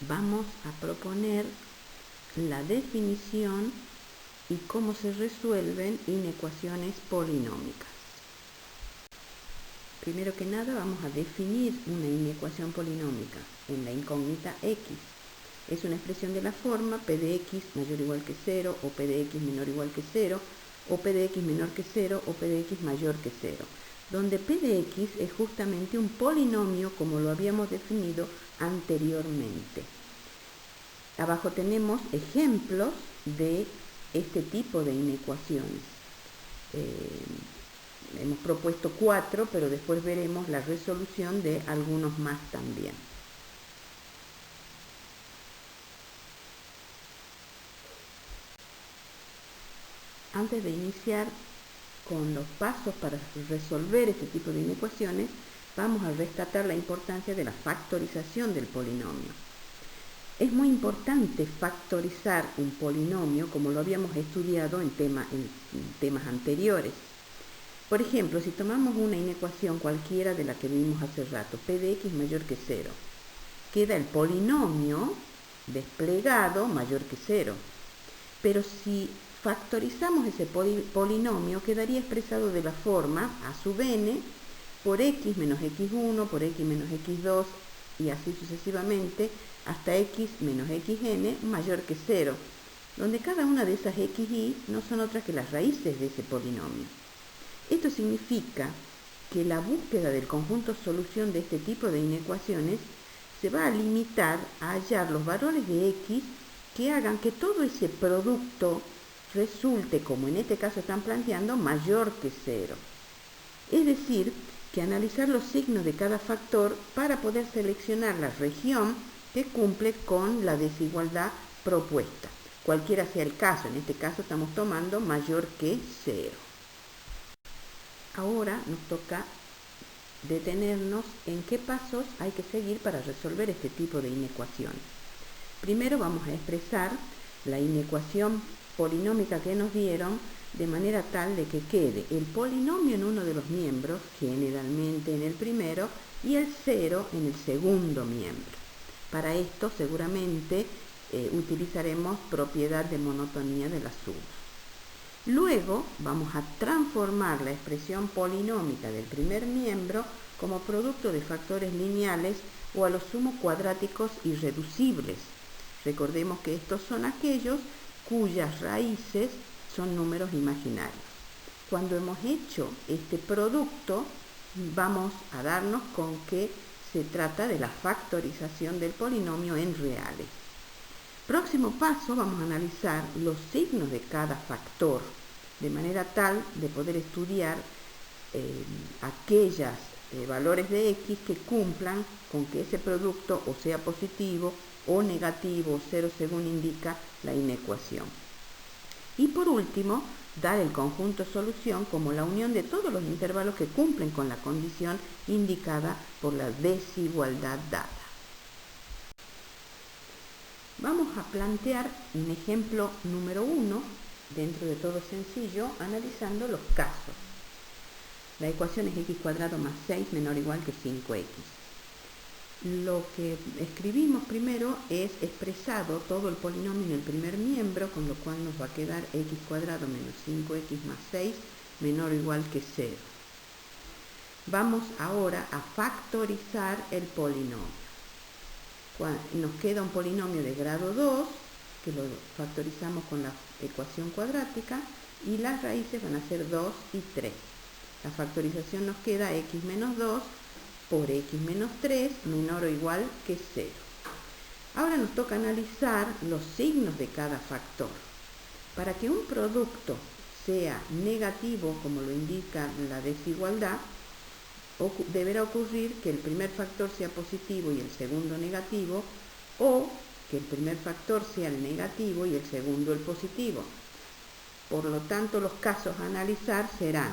vamos a proponer la definición y cómo se resuelven inecuaciones polinómicas. Primero que nada vamos a definir una inecuación polinómica en la incógnita x. Es una expresión de la forma p de x mayor o igual que 0, o p de x menor o igual que 0, o p de x menor que 0, o p de x mayor que 0, donde p de x es justamente un polinomio como lo habíamos definido anteriormente. Abajo tenemos ejemplos de este tipo de inecuaciones. Hemos propuesto 4, pero después veremos la resolución de algunos más también. Antes de iniciar con los pasos para resolver este tipo de inecuaciones, vamos a rescatar la importancia de la factorización del polinomio. Es muy importante factorizar un polinomio como lo habíamos estudiado en temas anteriores. Por ejemplo, si tomamos una inecuación cualquiera de la que vimos hace rato, p de x mayor que 0, queda el polinomio desplegado mayor que 0. Pero si factorizamos ese polinomio, quedaría expresado de la forma a sub n por x menos x1 por x menos x2 y así sucesivamente hasta x menos xn mayor que 0, donde cada una de esas xy no son otras que las raíces de ese polinomio. Esto significa que la búsqueda del conjunto solución de este tipo de inecuaciones se va a limitar a hallar los valores de x que hagan que todo ese producto resulte, como en este caso están planteando, mayor que 0. Es decir, que analizar los signos de cada factor para poder seleccionar la región que cumple con la desigualdad propuesta. Cualquiera sea el caso, en este caso estamos tomando mayor que 0. Ahora nos toca detenernos en qué pasos hay que seguir para resolver este tipo de inecuaciones. Primero vamos a expresar la inecuación polinómica que nos dieron de manera tal de que quede el polinomio en uno de los miembros, generalmente en el primero, y el 0 en el segundo miembro. Para esto seguramente utilizaremos propiedad de monotonía de la suma. Luego vamos a transformar la expresión polinómica del primer miembro como producto de factores lineales o a lo sumo cuadráticos irreducibles. Recordemos que estos son aquellos cuyas raíces son números imaginarios. Cuando hemos hecho este producto, vamos a darnos con que se trata de la factorización del polinomio en reales. Próximo paso, vamos a analizar los signos de cada factor, de manera tal de poder estudiar aquellos valores de x que cumplan con que ese producto o sea positivo o negativo o 0 según indica la inecuación. Y por último, dar el conjunto solución como la unión de todos los intervalos que cumplen con la condición indicada por la desigualdad dada. Vamos a plantear un ejemplo número 1, dentro de todo sencillo, analizando los casos. La ecuación es x cuadrado más 6 menor o igual que 5x. Lo que escribimos primero es expresado todo el polinomio en el primer miembro, con lo cual nos va a quedar x cuadrado menos 5x más 6 menor o igual que 0. Vamos ahora a factorizar el polinomio. Nos queda un polinomio de grado 2, que lo factorizamos con la ecuación cuadrática, y las raíces van a ser 2 y 3. La factorización nos queda x menos 2 por x menos 3 menor o igual que 0. Ahora nos toca analizar los signos de cada factor. Para que un producto sea negativo, como lo indica la desigualdad, deberá ocurrir que el primer factor sea positivo y el segundo negativo, o que el primer factor sea el negativo y el segundo el positivo. Por lo tanto, los casos a analizar serán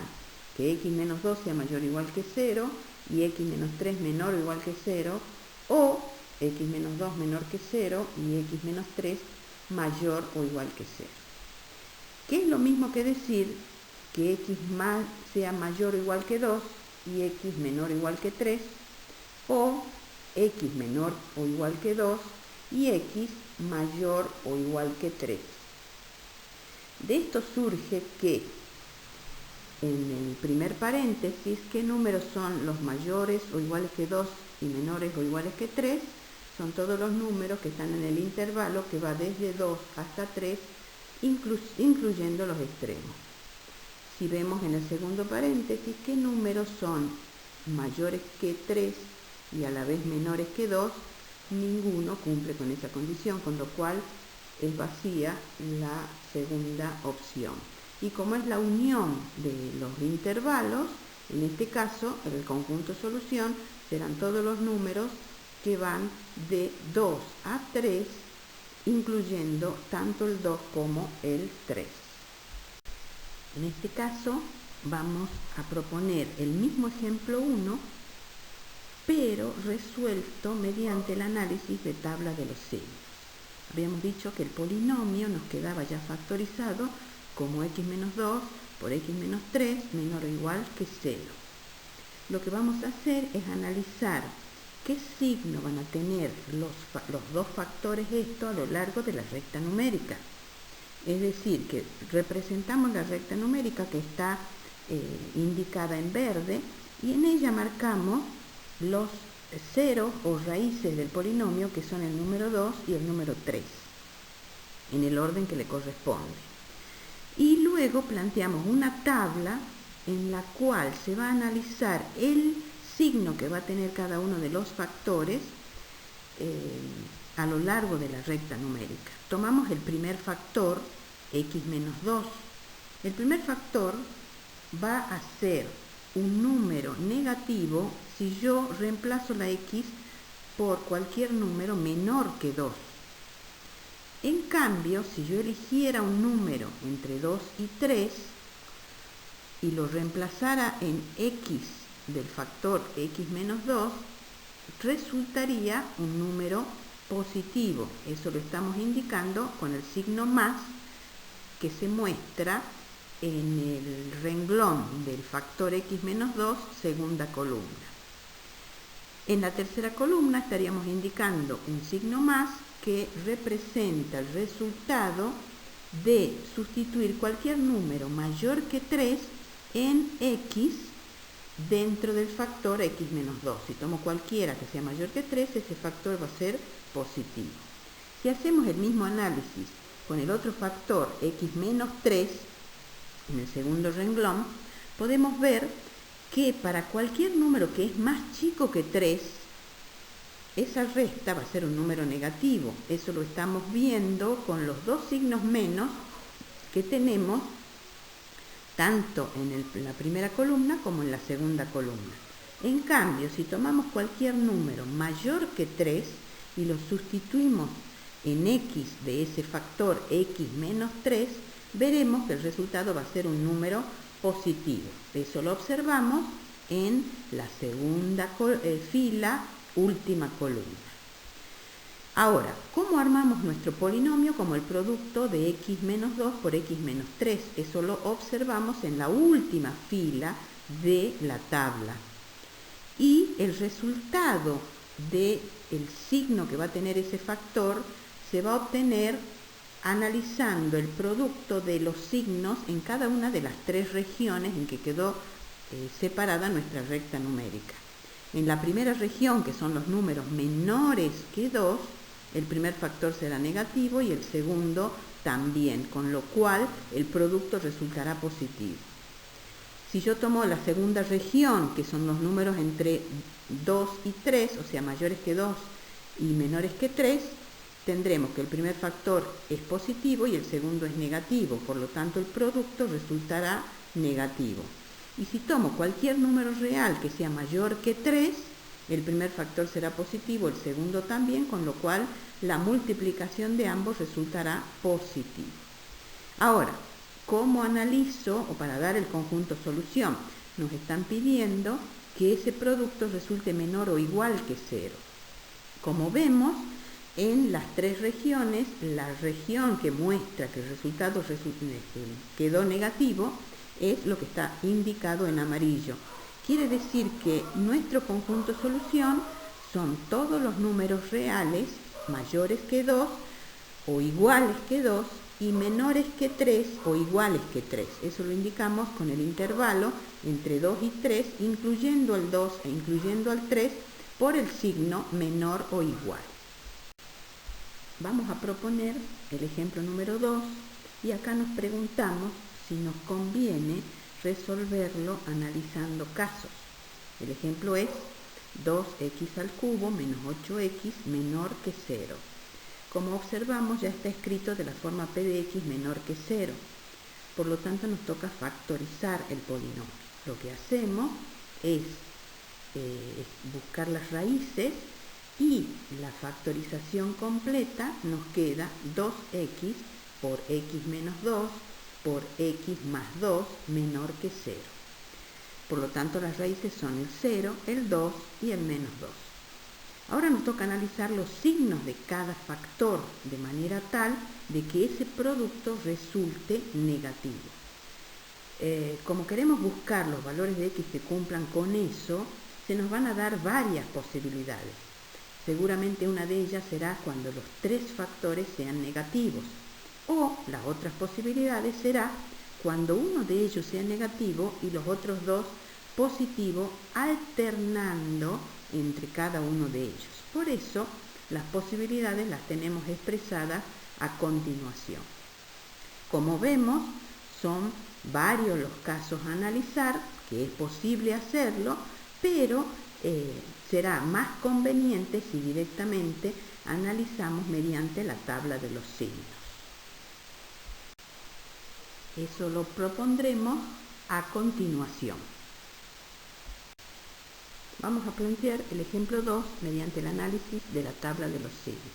que x menos 2 sea mayor o igual que 0 y x menos 3 menor o igual que 0, o x menos 2 menor que 0 y x menos 3 mayor o igual que 0. Que es lo mismo que decir que x sea mayor o igual que 2 y x menor o igual que 3, o x menor o igual que 2 y x mayor o igual que 3. De esto surge que en el primer paréntesis, ¿qué números son los mayores o iguales que 2 y menores o iguales que 3? Son todos los números que están en el intervalo que va desde 2 hasta 3, incluyendo los extremos. Si vemos en el segundo paréntesis, ¿qué números son mayores que 3 y a la vez menores que 2? Ninguno cumple con esa condición, con lo cual es vacía la segunda opción. Y como es la unión de los intervalos, en este caso, el conjunto solución serán todos los números que van de 2 a 3, incluyendo tanto el 2 como el 3. En este caso, vamos a proponer el mismo ejemplo 1, pero resuelto mediante el análisis de tabla de los signos. Habíamos dicho que el polinomio nos quedaba ya factorizado como x menos 2 por x menos 3 menor o igual que 0. Lo que vamos a hacer es analizar qué signo van a tener los dos factores esto a lo largo de la recta numérica. Es decir, que representamos la recta numérica que está indicada en verde y en ella marcamos los ceros o raíces del polinomio, que son el número 2 y el número 3, en el orden que le corresponde. Y luego planteamos una tabla en la cual se va a analizar el signo que va a tener cada uno de los factores a lo largo de la recta numérica. Tomamos el primer factor, x menos 2. El primer factor va a ser un número negativo si yo reemplazo la x por cualquier número menor que 2. En cambio, si yo eligiera un número entre 2 y 3 y lo reemplazara en x del factor x menos 2, resultaría un número positivo. Eso lo estamos indicando con el signo más que se muestra en el renglón del factor x menos 2, segunda columna. En la tercera columna estaríamos indicando un signo más que representa el resultado de sustituir cualquier número mayor que 3 en x dentro del factor x menos 2. Si tomo cualquiera que sea mayor que 3, ese factor va a ser positivo. Si hacemos el mismo análisis con el otro factor x menos 3, en el segundo renglón, podemos ver que para cualquier número que es más chico que 3, esa resta va a ser un número negativo. Eso lo estamos viendo con los dos signos menos que tenemos tanto en la primera columna como en la segunda columna. En cambio, si tomamos cualquier número mayor que 3 y lo sustituimos en x de ese factor x menos 3, veremos que el resultado va a ser un número positivo. Eso lo observamos en la segunda fila, última columna. Ahora, ¿cómo armamos nuestro polinomio? Como el producto de x menos 2 por x menos 3. Eso lo observamos en la última fila de la tabla. Y el resultado del signo que va a tener ese factor se va a obtener analizando el producto de los signos en cada una de las tres regiones en que quedó separada nuestra recta numérica. En la primera región, que son los números menores que 2, el primer factor será negativo y el segundo también, con lo cual el producto resultará positivo. Si yo tomo la segunda región, que son los números entre 2 y 3, o sea, mayores que 2 y menores que 3, tendremos que el primer factor es positivo y el segundo es negativo, por lo tanto el producto resultará negativo. Y si tomo cualquier número real que sea mayor que 3, el primer factor será positivo, el segundo también, con lo cual la multiplicación de ambos resultará positivo. Ahora, ¿cómo analizo o para dar el conjunto solución? Nos están pidiendo que ese producto resulte menor o igual que 0. Como vemos, en las tres regiones, la región que muestra que el resultado quedó negativo es lo que está indicado en amarillo. Quiere decir que nuestro conjunto solución son todos los números reales mayores que 2 o iguales que 2 y menores que 3 o iguales que 3. Eso lo indicamos con el intervalo entre 2 y 3, incluyendo al 2 e incluyendo al 3 por el signo menor o igual. Vamos a proponer el ejemplo número 2 y acá nos preguntamos si nos conviene resolverlo analizando casos. El ejemplo es 2x al cubo menos 8x menor que 0. Como observamos, ya está escrito de la forma p de x menor que 0. Por lo tanto, nos toca factorizar el polinomio. Lo que hacemos es buscar las raíces y la factorización completa nos queda 2x por x menos 2 por x más 2 menor que 0. Por lo tanto, las raíces son el 0, el 2 y el menos 2. Ahora nos toca analizar los signos de cada factor de manera tal de que ese producto resulte negativo. Como queremos buscar los valores de x que cumplan con eso, se nos van a dar varias posibilidades. Seguramente una de ellas será cuando los 3 factores sean negativos. O las otras posibilidades será cuando uno de ellos sea negativo y los otros 2 positivos, alternando entre cada uno de ellos. Por eso, las posibilidades las tenemos expresadas a continuación. Como vemos, son varios los casos a analizar, que es posible hacerlo, pero será más conveniente si directamente analizamos mediante la tabla de los signos. Eso lo propondremos a continuación. Vamos a plantear el ejemplo 2 mediante el análisis de la tabla de los signos.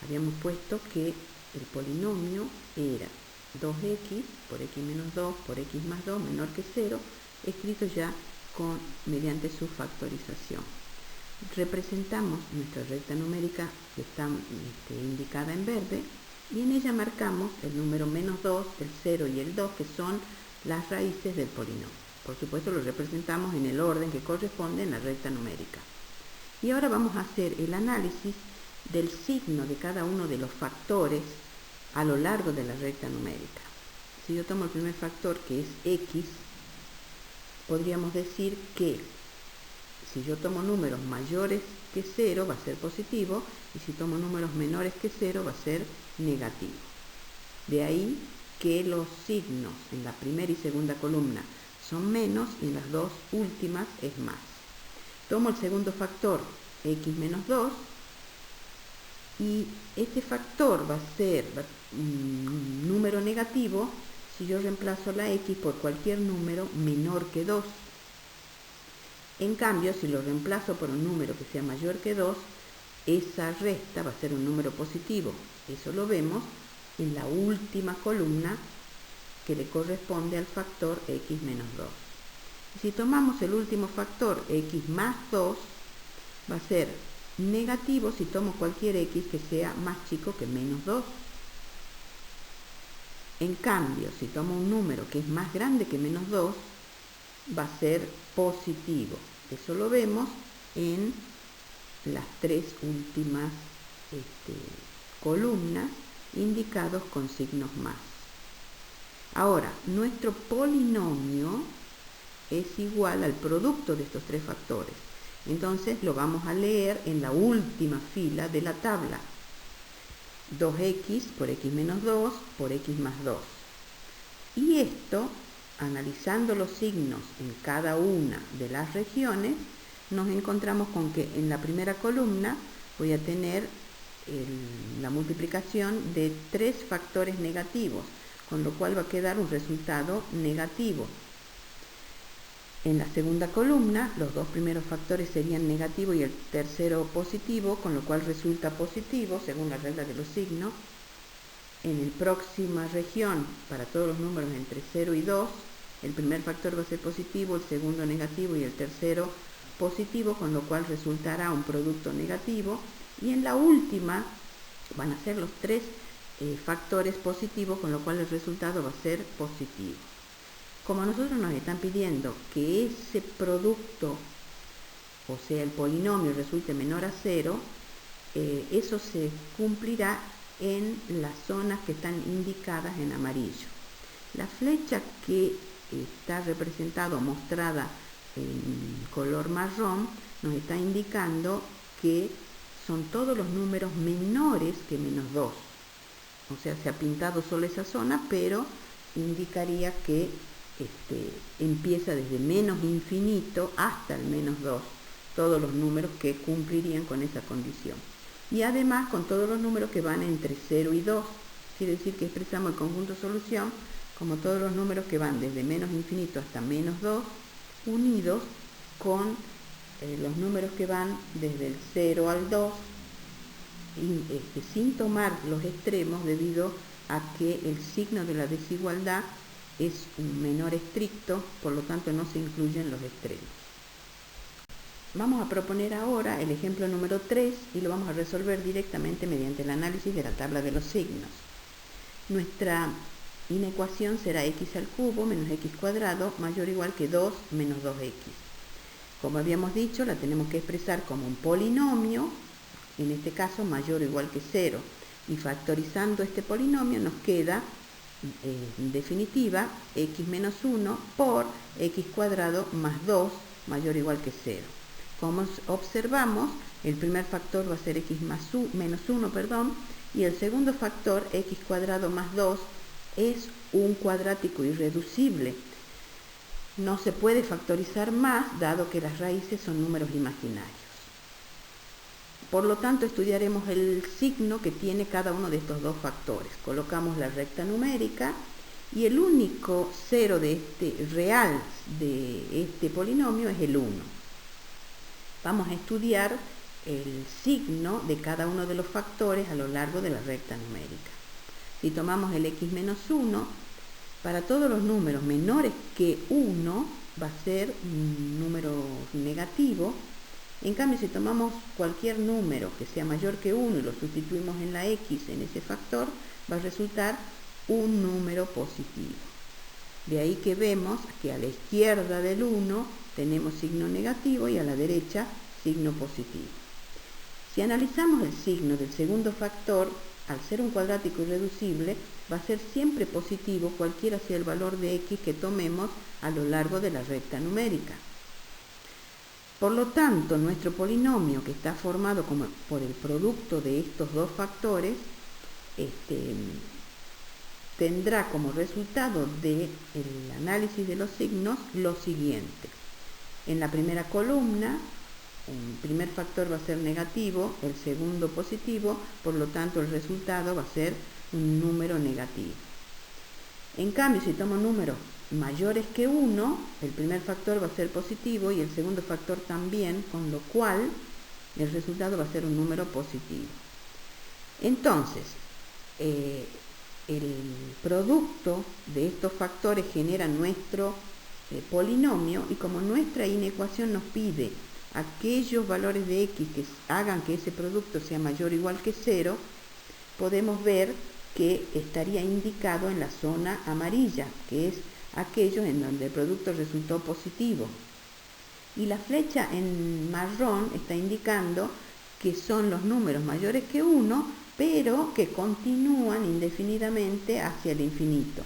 Habíamos puesto que el polinomio era 2x por x menos 2 por x más 2 menor que 0, escrito ya mediante su factorización. Representamos nuestra recta numérica que está indicada en verde y en ella marcamos el número menos 2, el 0 y el 2, que son las raíces del polinomio. Por supuesto, lo representamos en el orden que corresponde en la recta numérica. Y ahora vamos a hacer el análisis del signo de cada uno de los factores a lo largo de la recta numérica. Si yo tomo el primer factor, que es x, podríamos decir que si yo tomo números mayores que 0 va a ser positivo y si tomo números menores que 0 va a ser negativo. De ahí que los signos en la primera y segunda columna son menos y en las dos últimas es más. Tomo el segundo factor, x menos 2, y este factor va a ser un número negativo si yo reemplazo la x por cualquier número menor que 2. En cambio, si lo reemplazo por un número que sea mayor que 2, esa resta va a ser un número positivo. Eso lo vemos en la última columna que le corresponde al factor x menos 2. Si tomamos el último factor, x más 2, va a ser negativo si tomo cualquier x que sea más chico que menos 2. En cambio, si tomo un número que es más grande que menos 2, va a ser positivo. Eso lo vemos en las 3 últimas columnas indicados con signos más. Ahora, nuestro polinomio es igual al producto de estos 3 factores. Entonces lo vamos a leer en la última fila de la tabla. 2x por x menos 2 por x más 2. Y esto, analizando los signos en cada una de las regiones, nos encontramos con que en la primera columna voy a tener la multiplicación de 3 factores negativos, con lo cual va a quedar un resultado negativo. En la segunda columna, los 2 primeros factores serían negativo y el tercero positivo, con lo cual resulta positivo, según la regla de los signos. En la próxima región, para todos los números entre 0 y 2, el primer factor va a ser positivo, el segundo negativo y el tercero positivo, con lo cual resultará un producto negativo. Y en la última van a ser los 3 factores positivos, con lo cual el resultado va a ser positivo. Como a nosotros nos están pidiendo que ese producto, o sea el polinomio, resulte menor a 0, eso se cumplirá en las zonas que están indicadas en amarillo. La flecha que está representada o mostrada en color marrón nos está indicando que son todos los números menores que menos 2. O sea, se ha pintado solo esa zona, pero indicaría que empieza desde menos infinito hasta el menos 2, todos los números que cumplirían con esa condición. Y además con todos los números que van entre 0 y 2, quiere decir que expresamos el conjunto solución como todos los números que van desde menos infinito hasta menos 2, unidos con los números que van desde el 0 al 2, sin tomar los extremos debido a que el signo de la desigualdad es un menor estricto, por lo tanto no se incluyen los extremos. Vamos a proponer ahora el ejemplo número 3 y lo vamos a resolver directamente mediante el análisis de la tabla de los signos. Nuestra inecuación será x al cubo menos x cuadrado mayor o igual que 2 menos 2x. Como habíamos dicho, la tenemos que expresar como un polinomio, en este caso mayor o igual que 0. Y factorizando este polinomio nos queda, en definitiva, x menos 1 por x cuadrado más 2 mayor o igual que 0. Como observamos, el primer factor va a ser x menos 1, y el segundo factor, x cuadrado más 2, es un cuadrático irreducible. No se puede factorizar más, dado que las raíces son números imaginarios. Por lo tanto, estudiaremos el signo que tiene cada uno de estos dos factores. Colocamos la recta numérica y el único cero real de este polinomio es el 1. Vamos a estudiar el signo de cada uno de los factores a lo largo de la recta numérica. Si tomamos el x menos 1, para todos los números menores que 1 va a ser un número negativo. En cambio, si tomamos cualquier número que sea mayor que 1 y lo sustituimos en la x, en ese factor, va a resultar un número positivo. De ahí que vemos que a la izquierda del 1 tenemos signo negativo y a la derecha signo positivo. Si analizamos el signo del segundo factor, al ser un cuadrático irreducible, va a ser siempre positivo cualquiera sea el valor de x que tomemos a lo largo de la recta numérica. Por lo tanto, nuestro polinomio, que está formado por el producto de estos dos factores, tendrá como resultado del análisis de los signos lo siguiente. En la primera columna, el primer factor va a ser negativo, el segundo positivo, por lo tanto el resultado va a ser un número negativo. En cambio, si tomo números mayores que 1, el primer factor va a ser positivo y el segundo factor también, con lo cual el resultado va a ser un número positivo. Entonces, el producto de estos factores genera nuestro polinomio, y como nuestra inecuación nos pide aquellos valores de x que hagan que ese producto sea mayor o igual que 0, podemos ver que estaría indicado en la zona amarilla, que es aquellos en donde el producto resultó positivo. Y la flecha en marrón está indicando que son los números mayores que 1, pero que continúan indefinidamente hacia el infinito.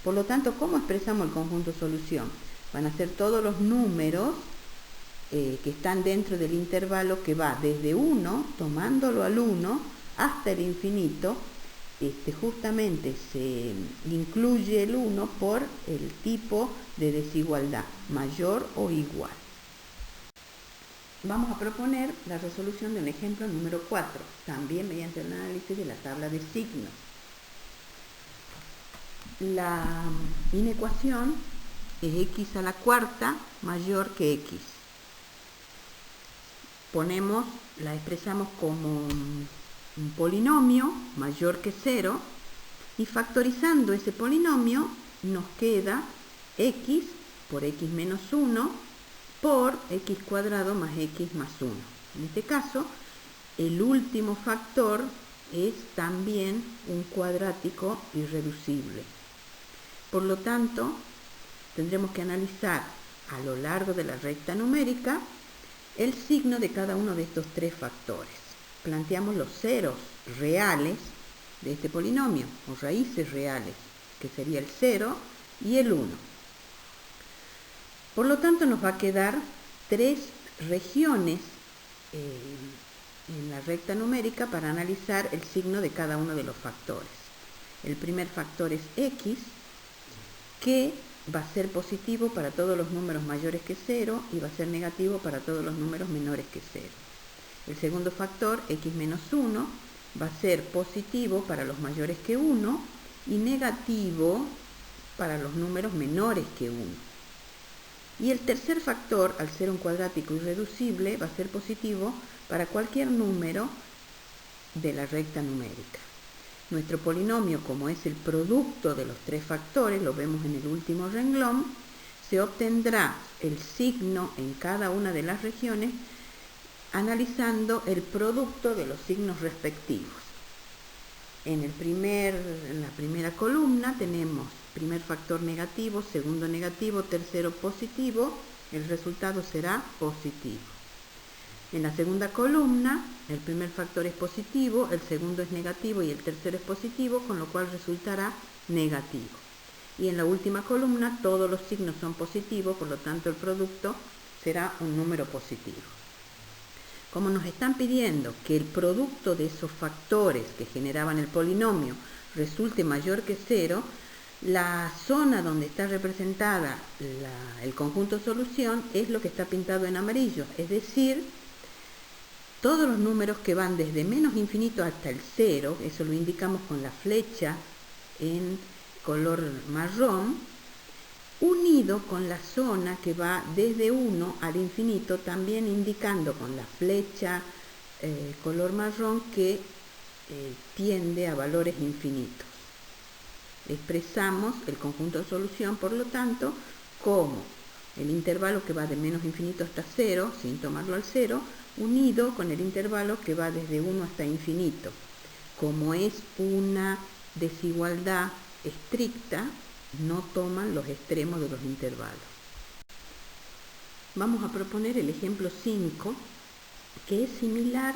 Por lo tanto, ¿cómo expresamos el conjunto solución? Van a ser todos los números que están dentro del intervalo que va desde 1, tomándolo al 1, hasta el infinito. Justamente se incluye el 1 por el tipo de desigualdad, mayor o igual. Vamos a proponer la resolución de un ejemplo número 4, también mediante el análisis de la tabla de signos. La inecuación es x a la cuarta mayor que x. La expresamos como un polinomio mayor que 0, y factorizando ese polinomio nos queda x por x menos 1 por x cuadrado más x más 1. En este caso, el último factor es también un cuadrático irreducible. Por lo tanto, tendremos que analizar a lo largo de la recta numérica el signo de cada uno de estos tres factores. planteamos los ceros reales de este polinomio, o raíces reales, que sería el 0 y el 1. Por lo tanto, nos va a quedar 3 regiones en la recta numérica para analizar el signo de cada uno de los factores. El primer factor es x, que va a ser positivo para todos los números mayores que 0 y va a ser negativo para todos los números menores que 0. El segundo factor, x menos 1, va a ser positivo para los mayores que 1 y negativo para los números menores que 1. Y el tercer factor, al ser un cuadrático irreducible, va a ser positivo para cualquier número de la recta numérica. Nuestro polinomio, como es el producto de los 3 factores, lo vemos en el último renglón, se obtendrá el signo en cada una de las regiones analizando el producto de los signos respectivos. En la primera columna tenemos primer factor negativo, segundo negativo, tercero positivo, el resultado será positivo. En la segunda columna, el primer factor es positivo, el segundo es negativo y el tercero es positivo, con lo cual resultará negativo. Y en la última columna, todos los signos son positivos, por lo tanto el producto será un número positivo. Como nos están pidiendo que el producto de esos factores que generaban el polinomio resulte mayor que 0, la zona donde está representada el conjunto solución es lo que está pintado en amarillo, es decir, todos los números que van desde menos infinito hasta el 0, eso lo indicamos con la flecha en color marrón, unido con la zona que va desde 1 al infinito, también indicando con la flecha color marrón que tiende a valores infinitos. Expresamos el conjunto de solución, por lo tanto, como el intervalo que va de menos infinito hasta 0, sin tomarlo al 0, unido con el intervalo que va desde 1 hasta infinito. Como es una desigualdad estricta, no toman los extremos de los intervalos. Vamos a proponer el ejemplo 5, que es similar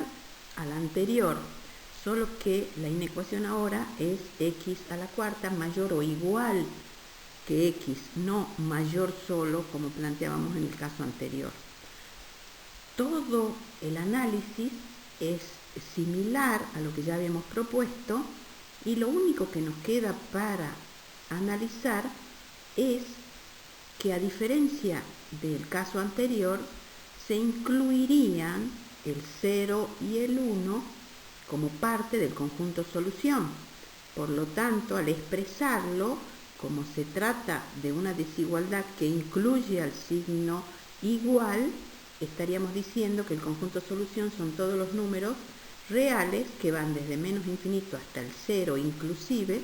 al anterior, solo que la inecuación ahora es x a la cuarta mayor o igual que x, no mayor solo como planteábamos en el caso anterior. Todo el análisis es similar a lo que ya habíamos propuesto y lo único que nos queda para analizar es que, a diferencia del caso anterior, se incluirían el 0 y el 1 como parte del conjunto solución. Por lo tanto, al expresarlo, como se trata de una desigualdad que incluye al signo igual, estaríamos diciendo que el conjunto solución son todos los números reales que van desde menos infinito hasta el 0 inclusive,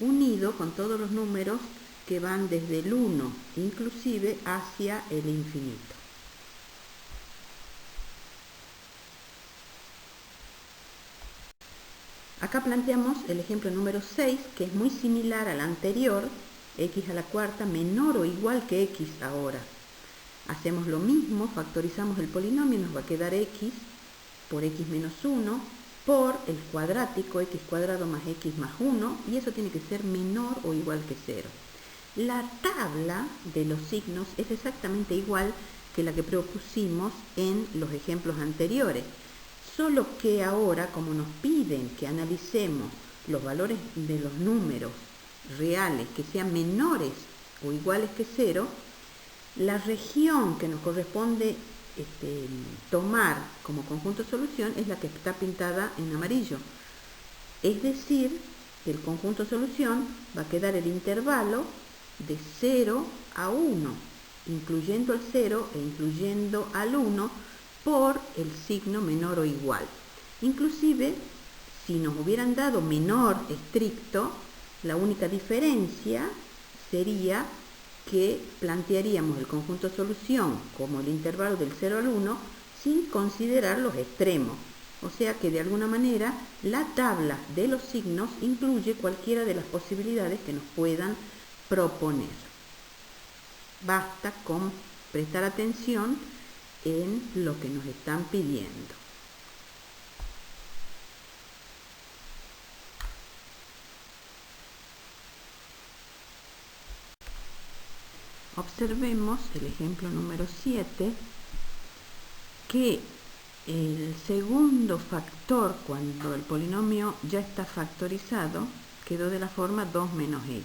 unido con todos los números que van desde el 1 inclusive hacia el infinito. Acá planteamos el ejemplo número 6, que es muy similar al anterior, x a la cuarta menor o igual que x ahora. Hacemos lo mismo, factorizamos el polinomio y nos va a quedar x por x menos 1 por el cuadrático x cuadrado más x más 1, y eso tiene que ser menor o igual que 0. La tabla de los signos es exactamente igual que la que propusimos en los ejemplos anteriores, solo que ahora, como nos piden que analicemos los valores de los números reales que sean menores o iguales que 0, la región que nos corresponde tomar como conjunto de solución es la que está pintada en amarillo. Es decir, que el conjunto de solución va a quedar el intervalo de 0 a 1, incluyendo el 0 e incluyendo al 1 por el signo menor o igual. Inclusive, si nos hubieran dado menor estricto, la única diferencia sería que plantearíamos el conjunto de solución como el intervalo del 0 al 1 sin considerar los extremos. O sea que de alguna manera la tabla de los signos incluye cualquiera de las posibilidades que nos puedan proponer. Basta con prestar atención en lo que nos están pidiendo. Observemos el ejemplo número 7, que el segundo factor, cuando el polinomio ya está factorizado, quedó de la forma 2 menos x.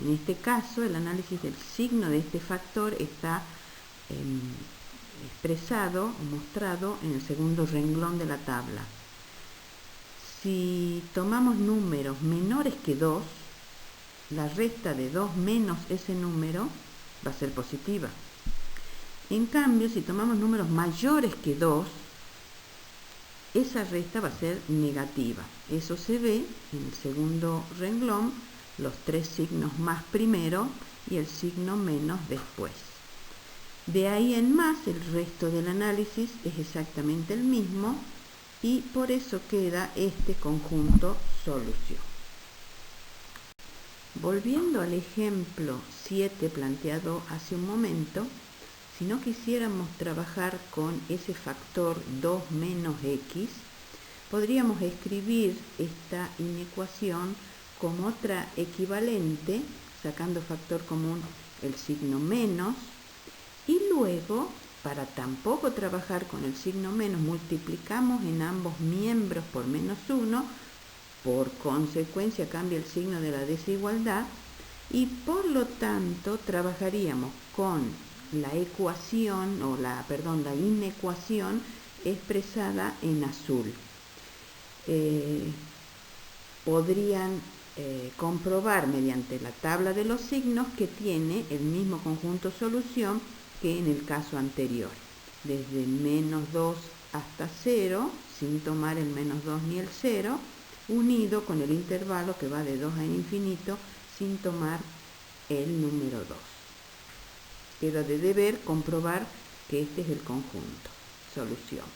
En este caso, el análisis del signo de este factor está expresado o mostrado en el segundo renglón de la tabla. Si tomamos números menores que 2, la resta de 2 menos ese número va a ser positiva. En cambio, si tomamos números mayores que 2, esa resta va a ser negativa. Eso se ve en el segundo renglón, los 3 signos más primero y el signo menos después. De ahí en más, el resto del análisis es exactamente el mismo y por eso queda este conjunto solución. Volviendo al ejemplo 7 planteado hace un momento, si no quisiéramos trabajar con ese factor 2 menos x, podríamos escribir esta inecuación como otra equivalente, sacando factor común el signo menos, y luego, para tampoco trabajar con el signo menos, multiplicamos en ambos miembros por menos 1, por consecuencia cambia el signo de la desigualdad, y por lo tanto trabajaríamos con la ecuación, la inecuación expresada en azul. Podrían comprobar mediante la tabla de los signos que tiene el mismo conjunto solución que en el caso anterior, desde menos 2 hasta 0, sin tomar el menos 2 ni el 0, unido con el intervalo que va de 2 a infinito, sin tomar el número 2. Queda de deber comprobar que este es el conjunto, solución.